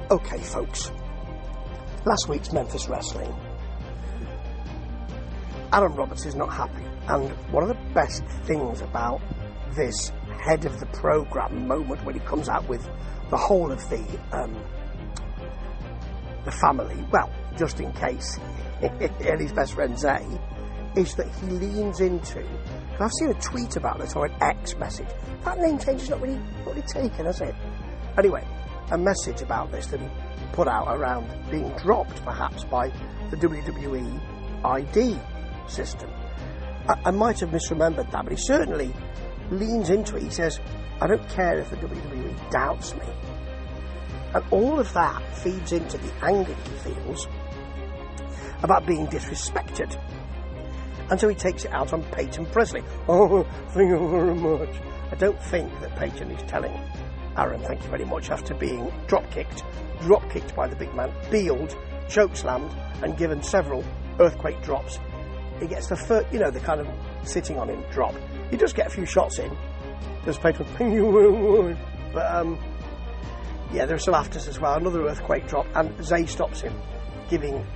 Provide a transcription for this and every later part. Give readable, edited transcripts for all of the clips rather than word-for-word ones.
Okay, folks. Last week's Memphis Wrestling. Aaron Roberts is not happy, and one of the best things about this head of the programme moment when he comes out with the whole of the family, well, just in case, and his best friend Zay, is that he leans into, and I've seen a tweet about this or an X message. That name change is not really taken, has it? Anyway, a message about this that he put out around being dropped perhaps by the WWE ID system. I might have misremembered that, but he certainly leans into it. He says, I don't care if the WWE doubts me. And all of that feeds into the anger he feels about being disrespected. And so he takes it out on Peyton Presley. Oh, thank you very much. I don't think that Peyton is telling Aaron, thank you very much, after being drop-kicked by the big man, beeled, choke-slammed, and given several earthquake drops. He gets the first, the kind of sitting on him drop. He does get a few shots in. Does Peyton, thank you very much. But, there are some afters as well. Another earthquake drop, and Zay stops him, giving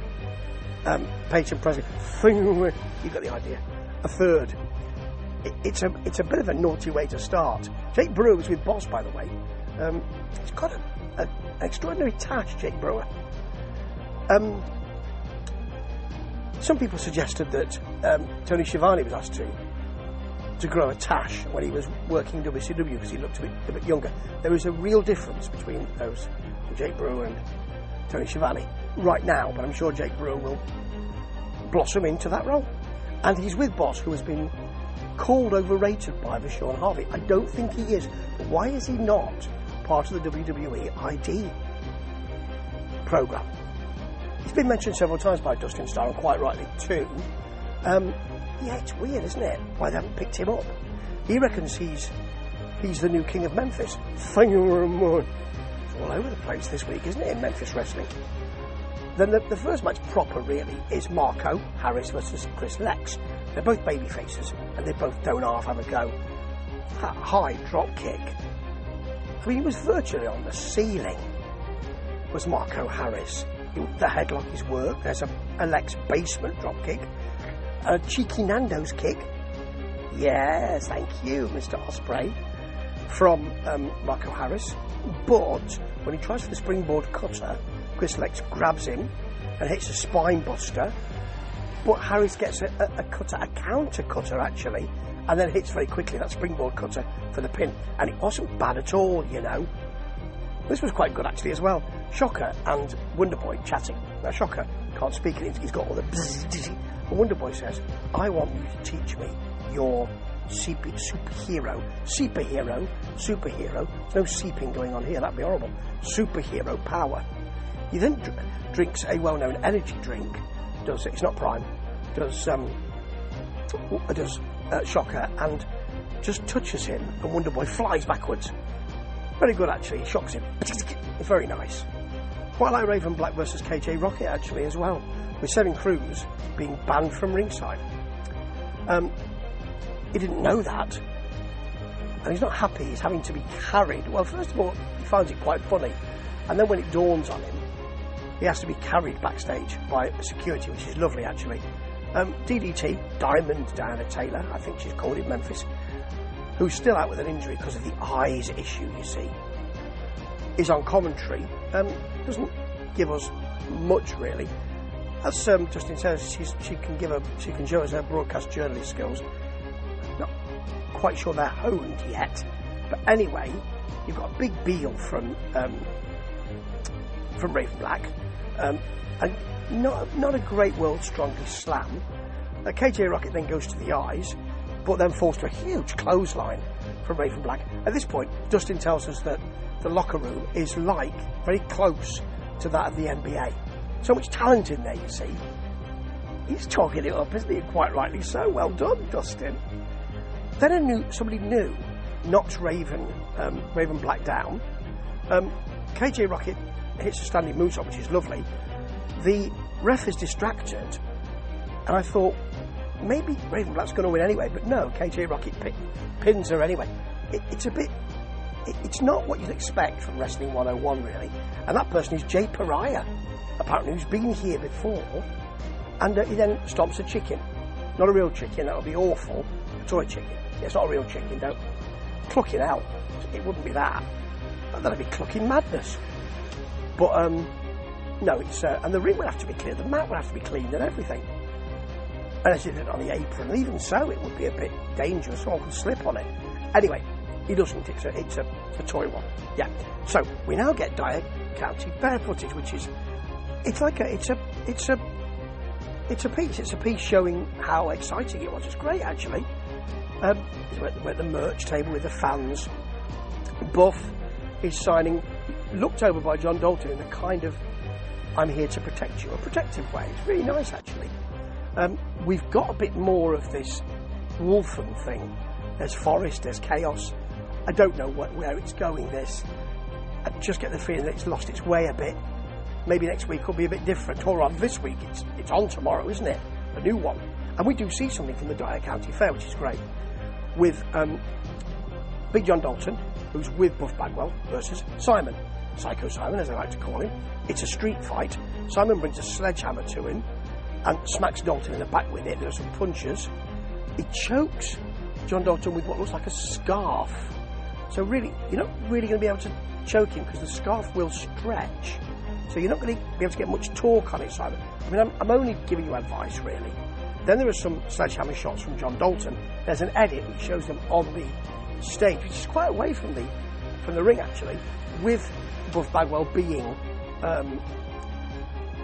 Peyton Presley, thank you very much. You got the idea. A third. It's a bit of a naughty way to start. Jake Brewer was with Boss, by the way. He's got an extraordinary tash, Jake Brewer. Some people suggested that Tony Schiavone was asked to grow a tash when he was working WCW because he looked a bit younger. There is a real difference between those, Jake Brewer and Tony Schiavone, right now, but I'm sure Jake Brewer will blossom into that role. And he's with Boss, who has been called overrated by Vashon Harvey. I don't think he is. But why is he not part of the WWE ID programme? He's been mentioned several times by Dustin Starr, and quite rightly too. It's weird, isn't it, why they haven't picked him up. He reckons he's the new king of Memphis. Thank you very much. It's all over the place this week, isn't it, in Memphis Wrestling? Then the first match proper, really, is Marco Harris versus Chris Lex. They're both baby faces, and they both don't half have a go. That high drop kick. I mean, he was virtually on the ceiling, was Marco Harris. The headlock is work. There's a Lex basement drop kick. A cheeky Nando's kick. Yes, thank you, Mr. Ospreay, from Marco Harris. But when he tries for the springboard cutter, Chris Lex grabs him and hits a spine buster. But Harris gets a cutter, a counter cutter actually, and then hits very quickly that springboard cutter for the pin. And it wasn't bad at all, This was quite good actually as well. Shocker and Wonderboy chatting. Now Shocker can't speak, and he's got all the bzzz. And Wonderboy says, I want you to teach me your superhero. There's no seeping going on here, that'd be horrible. Superhero power. He then drinks a well-known energy drink. It's not Prime. Does Shocker, and just touches him, and Wonderboy flies backwards. Very good actually. He shocks him. Very nice. Quite like Raven Black versus KJ Rocket actually as well, with 7 Crews being banned from ringside. He didn't know that, and he's not happy. He's having to be carried. Well, first of all, he finds it quite funny, and then when it dawns on him, he has to be carried backstage by security, which is lovely actually. DDT, Diamond Diana Taylor, I think she's called in Memphis, who's still out with an injury because of the eyes issue, you see, is on commentary. Doesn't give us much really. As Justin says, she can show us her broadcast journalist skills. Not quite sure they're honed yet, but anyway, you've got a big Beal from Raven Black, and not a great world's strongest slam. KJ Rocket then goes to the eyes, but then falls to a huge clothesline from Raven Black. At this point, Dustin tells us that the locker room is very close to that of the NBA. So much talent in there, you see. He's talking it up, isn't he? Quite rightly so. Well done, Dustin. Then somebody new knocks Raven Black down. KJ Rocket hits a standing moonsault, which is lovely. The ref is distracted, and I thought maybe Raven Black's going to win anyway, but no, KJ Rocket pins her anyway. It's a bit it's not what you'd expect from Wrestling 101, really. And that person is Jay Pariah, apparently, who's been here before, and he then stomps a chicken. Not a real chicken, that would be awful. A toy chicken. Yeah, it's not a real chicken, don't cluck it out. It wouldn't be that. That'd be clucking madness. But, no, it's, and the ring would have to be cleared, the mat would have to be cleaned and everything. Unless you did it on the apron, and even so, it would be a bit dangerous, someone could slip on it. Anyway, he doesn't, it's a toy one. Yeah. So, we now get Dyer County Fair footage, which is, it's a piece showing how exciting it was. It's great, actually. We're at the merch table with the fans. Buff is signing, looked over by John Dalton in a kind of I'm here to protect you, a protective way. It's really nice, actually. We've got a bit more of this Wolfen thing. There's Forest, there's Chaos. I don't know where it's going, this. I just get the feeling that it's lost its way a bit. Maybe next week will be a bit different, or on this week, it's on tomorrow, isn't it? A new one. And we do see something from the Dyer County Fair, which is great. With Big John Dalton, who's with Buff Bagwell, versus Simon. Psycho Simon, as I like to call him. It's a street fight. Simon brings a sledgehammer to him and smacks Dalton in the back with it. There are some punches. He chokes John Dalton with what looks like a scarf. So really, you're not really going to be able to choke him because the scarf will stretch. So you're not going to be able to get much torque on it, Simon. I mean, I'm only giving you advice, really. Then there are some sledgehammer shots from John Dalton. There's an edit which shows them on the stage, which is quite away from the ring, actually, with Buff Bagwell being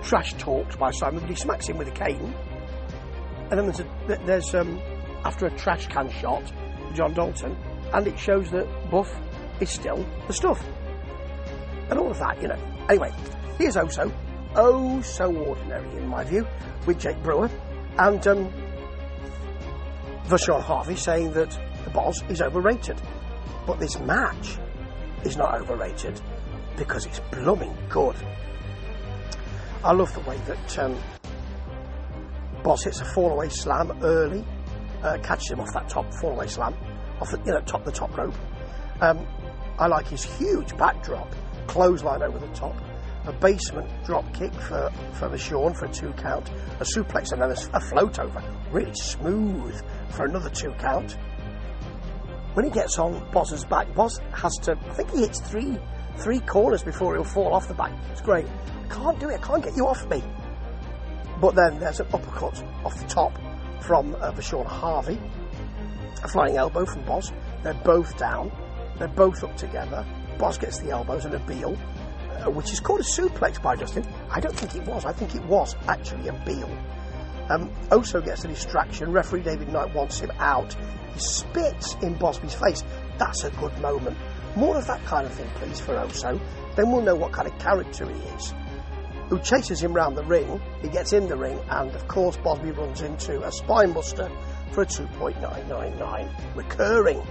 trash talked by Simon, but he smacks him with a cane. And then there's after a trash can shot, John Dalton, and it shows that Buff is still the stuff. And all of that, you know. Anyway, here's Oso. Oh, so ordinary, in my view, with Jake Brewer. And Vashon Harvey saying that the Boz is overrated. But this match is not overrated because it's blooming good. I love the way that Boz hits a fall-away slam early, catches him off that top fall-away slam, off the top rope. I like his huge backdrop, clothesline over the top, a basement drop kick for Vashon for a 2 count, a suplex and then a float over, really smooth for another 2 count. When he gets on Boz's back, Boz has to, I think he hits three corners before he'll fall off the back. It's great. I can't do it, I can't get you off me. But then there's an uppercut off the top from Vashon Harvey, a flying elbow from Boz. They're both down, they're both up together. Boz gets the elbows and a Beal, which is called a suplex by Justin. I don't think it was. I think it was actually a Beal. Oso gets a distraction. Referee David Knight wants him out. He spits in Bosby's face. That's a good moment. More of that kind of thing, please, for Oso. Then we'll know what kind of character he is. Who chases him round the ring. He gets in the ring, and of course Bosby runs into a spine buster for a 2.999. Recurring.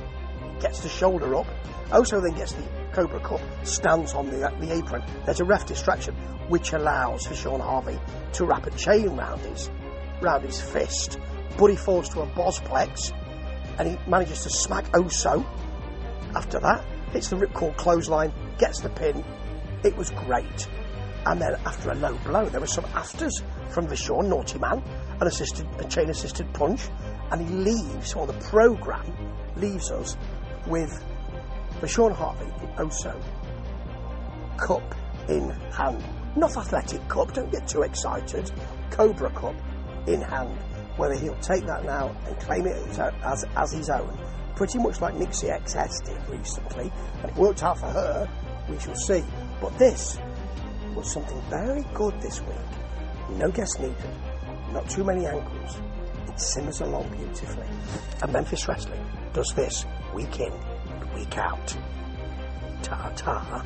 Gets the shoulder up. Oso then gets the Cobra Cup, stands on the apron. There's a ref distraction, which allows Vashon Harvey to wrap a chain round his fist. But he falls to a Bosplex, and he manages to smack Oso. After that, hits the ripcord clothesline, gets the pin. It was great. And then after a low blow, there were some afters from Vashon, naughty man, a chain assisted punch, and he leaves, or the program leaves us with Vashon Harvey in Oso, cup in hand. Not athletic cup, don't get too excited. Cobra Cup in hand. Whether he'll take that now and claim it as his own, pretty much like Nixie XS did recently, and it worked out for her, we shall see. But this was something very good this week. No guests needed, not too many angles. It simmers along beautifully. And Memphis Wrestling does this week in, week out. Ta-ta.